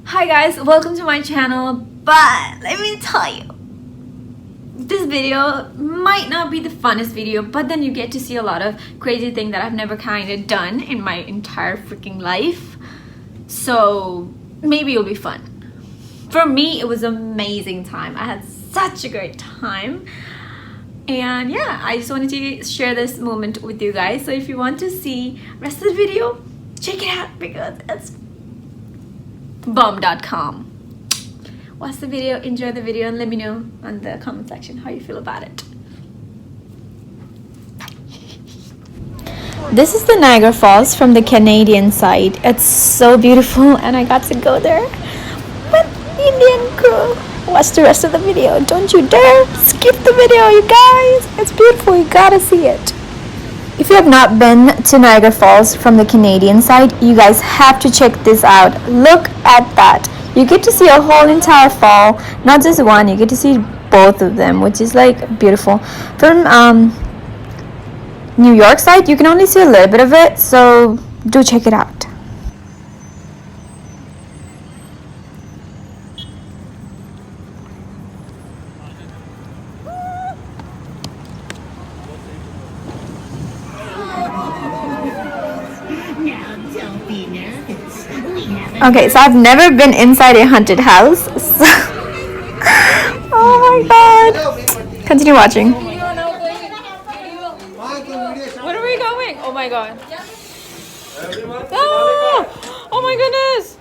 Hi guys, welcome to my channel. But let me tell you, this video might not be the funnest video, but then you get to see a lot of crazy things that I've never kind of done in my entire freaking life. So maybe it'll be fun. For me, it was an amazing time. I had such a great time. And yeah, I just wanted to share this moment with you guys. So if you want to see the rest of the video, check it out because it's bum.com. Watch the video, enjoy the video, and let me know on the comment section how you feel about it. This is the Niagara Falls from the Canadian side. It's so beautiful and I got to go there with Indian crew. Watch the rest of the video. Don't you dare skip the video, you guys. It's beautiful. You gotta see it. If you have not been to Niagara Falls from the Canadian side, you guys have to check this out. Look at that. You get to see a whole entire fall, not just one. You get to see both of them, which is like beautiful. From New York side, you can only see a little bit of it, so do check it out. Okay, so I've never been inside a haunted house. So oh my god. Continue watching. Where are we going? Oh my god. Oh my goodness.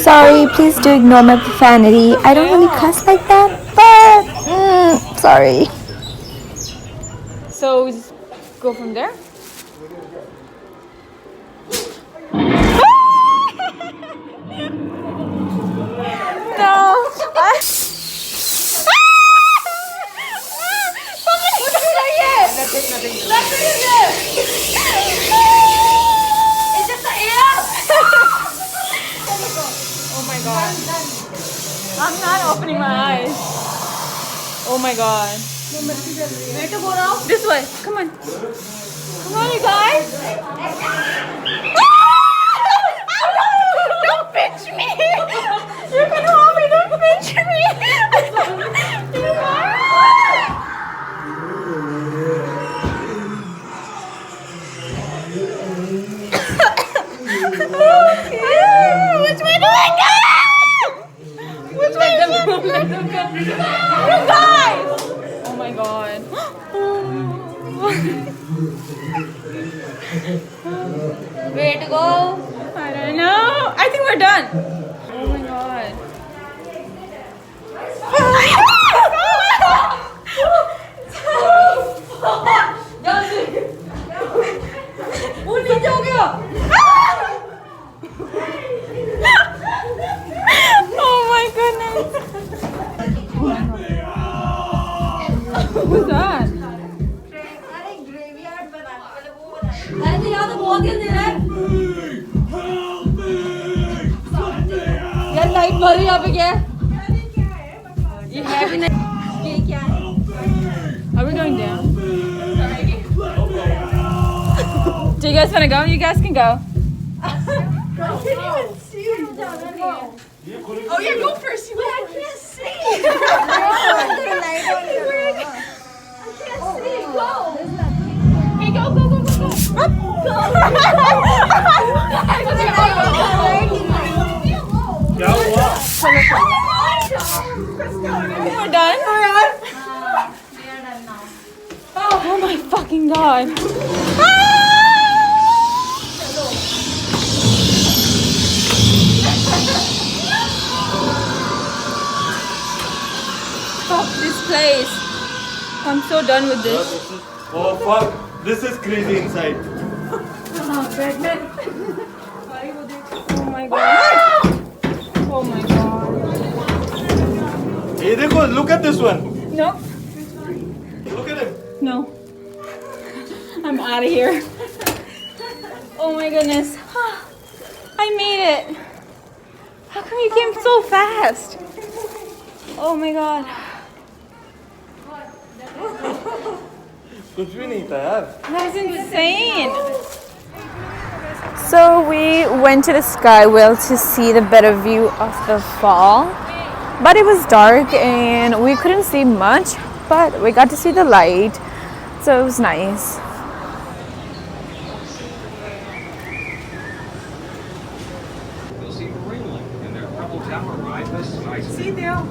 Sorry, please do ignore my profanity. I don't really cuss like that, but sorry. So we just go from there? No. Oh my god. I'm not opening my eyes. Oh my god. Where to go now? This way. Come on. Come on, you guys. Don't pinch me. You can hold me. Don't pinch me. Which way do I go? Which way do I go? You guys! Oh my god. Where to go? I don't know. I think we're done. Oh my god. Oh my goodness. Who's that? यार light भरी यहाँ पे क्या है? ये है भी नहीं. ये क्या है? Are we going down? Do you guys want to go? You guys can go. I can't even see you. Oh yeah, go first. I can't see. I can't see. Go. Hey, go. We're done? Oh my fucking god. Fuck this place. I'm so done with this. Oh fuck, this is crazy inside. Oh my god. Oh my god. Hey, dekho, look at this one. No. Look at him. No. I'm out of here. Oh my goodness. I made it. How come you came so fast? Oh my god. कुछ भी नहीं था यार. That was insane. So we went to the Sky Wheel to see the better view of the fall, but it was dark and we couldn't see much, but we got to see the light, so it was nice. You'll see Greenland and their Rebel Tower ride this nice. See there?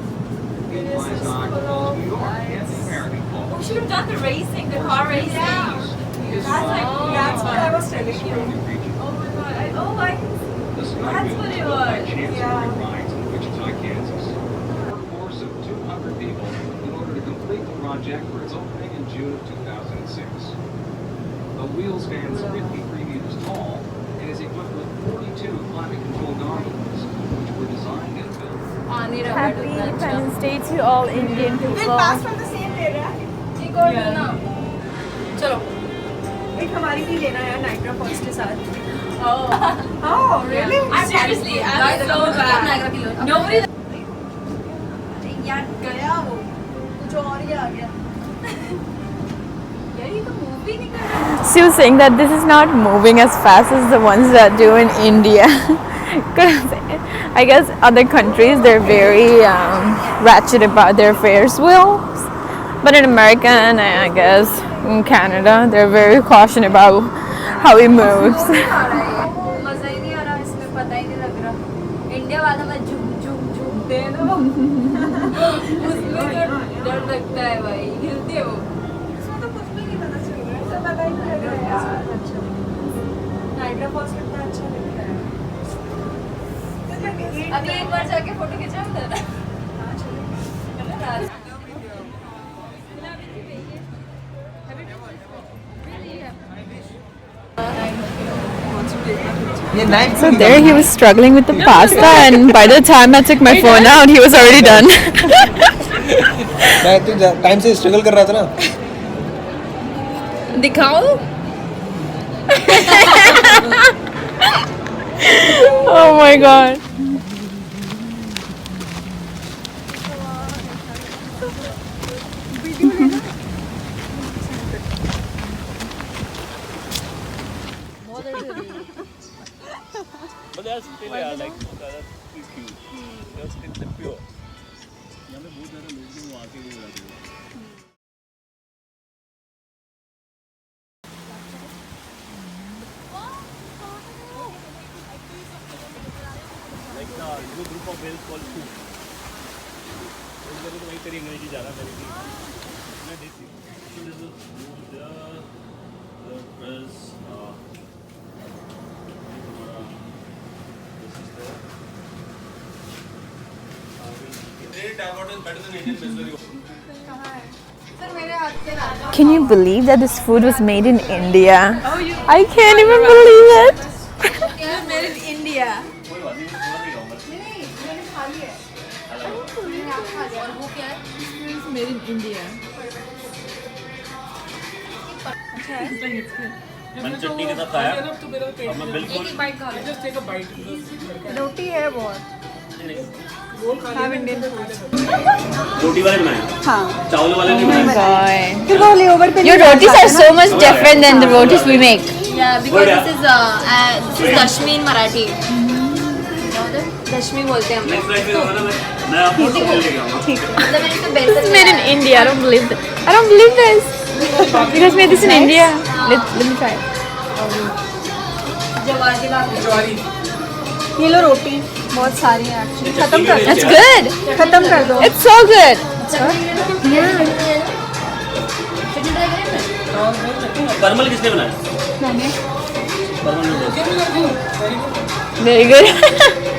It flies on to New York and the American Falls. We should have done the racing, the car racing. That's what I was telling you. Oh my god. I can The Sky That's Wheel what it is built by was. Chancery Rides in Wichita, Kansas. A force of 200 people in order to complete the project for its opening in June of 2006. The wheel spans 53 meters tall and is equipped with 42 climate-controlled gondolas, which were designed and built. Happy Independence Day to all Indian We'll people. pass from the same way, right? एक और लेना चलो एक हमारी भी लेना है Niagara Falls के साथ. oh Oh, really? I'm seriously I'm so bad nobody यार गया वो कुछ और ही आ गया. यार ये तो मूव भी नहीं कर रहा She was saying that this is not moving as fast as the ones that do in India. Because I guess other countries they're very ratchet about their Ferris wheels, but in America and I guess in Canada they're very cautious about how it moves. मजा ही नहीं आ रहा इसमें पता ही नहीं लग रहा India वाला में झूम झूम झूमते हैं ना वो उसमें तो डर लगता है भाई हिलते हैं वो इसमें तो कुछ भी नहीं पता चल रहा है. ऐसा लगा ही नहीं लग रहा है. अच्छा. नाइग्रा फॉल्स कितना अच्छा लगता है. अभी एक बार जाके फोटो खिंचाओ उधर ना हाँ चलो. So there he was struggling with the pasta, and by the time I took my phone out, he was already done. मैं तो टाइम से स्ट्रगल कर रहा था ना. दिखाओ Oh my god. But that's still like that is cute. That's still pure. यहाँ पे बहुत ज़्यादा लोग भी वहाँ के भी रहते हैं. Like the new group of whales called Cook. उस जगह तो वही तेरी अंग्रेजी ज़्यादा करेगी. मैं देखती हूँ. So this is there is Can you believe that this food was made in India? I can't even believe it. Made in India. Made in India मैंने चटनी के साथ खाया. अब मैं बिल्कुल रोटी है बहुत. Have Indian food. रोटी वाले बनाए. हाँ. चावल वाले नहीं बनाए. फिर वो लेओवर पे Your rotis are so much different than the rotis we make. Yeah, because this is Dashmi in Marathi. दशमी बोलते हैं हम नेक्स्ट फ्लाइट पे होगा ना मैं आपको ले लेके आऊंगा. मतलब मैंने तो This is made in India. I don't believe this. I don't believe this. You guys made this in India. Let me try it. जवारी ये लो रोटी बहुत सारी है एक्चुअली. खत्म कर That's good. खत्म कर दो. It's so good. परमल किसने बनाया? मैंने. परमल ने Very good.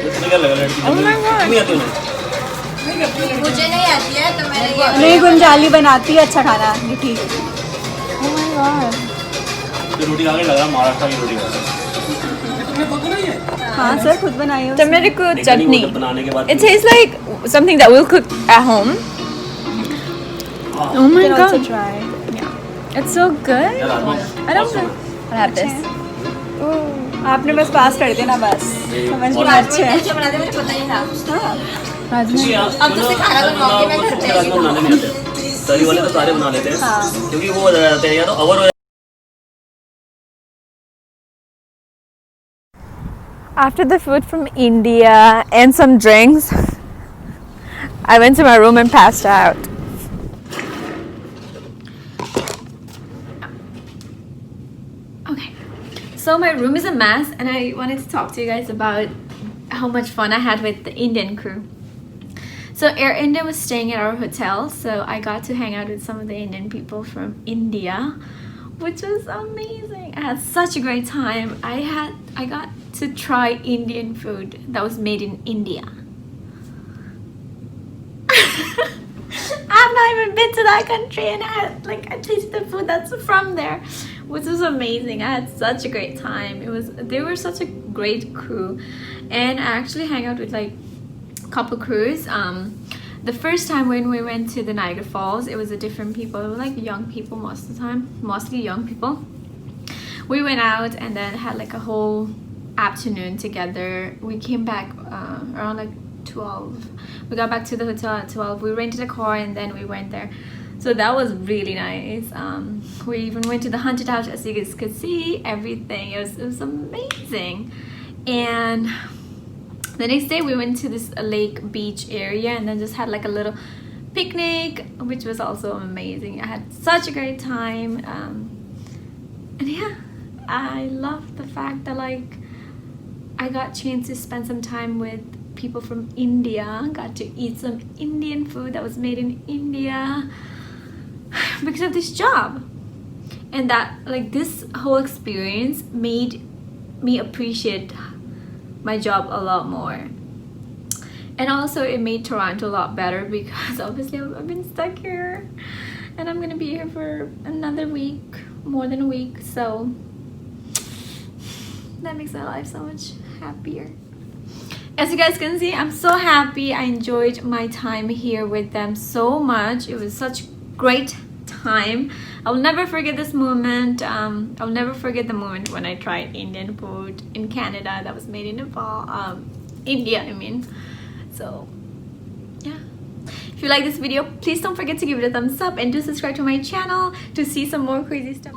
इसमें क्या लगा लड़की? Oh my God. नहीं आती उन्हें. मुझे नहीं आती है तो मैंने ये नहीं गुंजाली बनाती है अच्छा खाना मीठी. Oh my god. तो रोटी आगे लगा महाराष्ट्र की रोटी वाला. हाँ सर खुद बनाई हो. Tomato chutney. बनाने के बाद It tastes like something that we'll cook at home. Oh my You can also god. try. It's so good. यार rajma I don't know. I'll have this. आपने बस पास कर देना बस. समझ में अच्छे हैं. कैसे बनाते हैं मुझे पता नहीं था हाँ. अब तो खाना बनवाऊंगी मैं घर पे राजमा बनाने नहीं आते. तरी वाले तो सारे बना लेते हैं. हाँ. क्योंकि वो हो जाते हैं या तो अवर After the food from India and some drinks, I went to my room and passed out. Okay, so my room is a mess and I wanted to talk to you guys about how much fun I had with the Indian crew. So AirIndia was staying at our hotel, so I got to hang out with some of the Indian people from India, which was amazing. I had such a great time. I got to try Indian food that was made in India. I've not even been to that country, and I tasted the food that's from there, which was amazing. I had such a great time. They were such a great crew, and I actually hang out with like a couple crews. The first time when we went to the Niagara Falls, it was a different people. It was like young people most of the time, mostly young people. We went out and then had like a whole afternoon together. We came back around like 12. We got back to the hotel at 12. We rented a car and then we went there. So that was really nice. We even went to the haunted house, as you guys could see everything. It was amazing. And the next day we went to this lake beach area and then just had like a little picnic, which was also amazing. I had such a great time. And yeah, I love the fact that like I got a chance to spend some time with people from India, got to eat some Indian food that was made in India because of this job. And that like this whole experience made me appreciate my job a lot more. And also it made Toronto a lot better because obviously I've been stuck here and I'm gonna be here for another week, more than a week, so that makes my life so much happier. As you guys can see, I'm so happy. I enjoyed my time here with them so much. It was such great time. I'll never forget this moment. I'll never forget the moment when I tried Indian food in Canada that was made in Nepal, India I mean. So yeah, if you like this video, please don't forget to give it a thumbs up and do subscribe to my channel to see some more crazy stuff.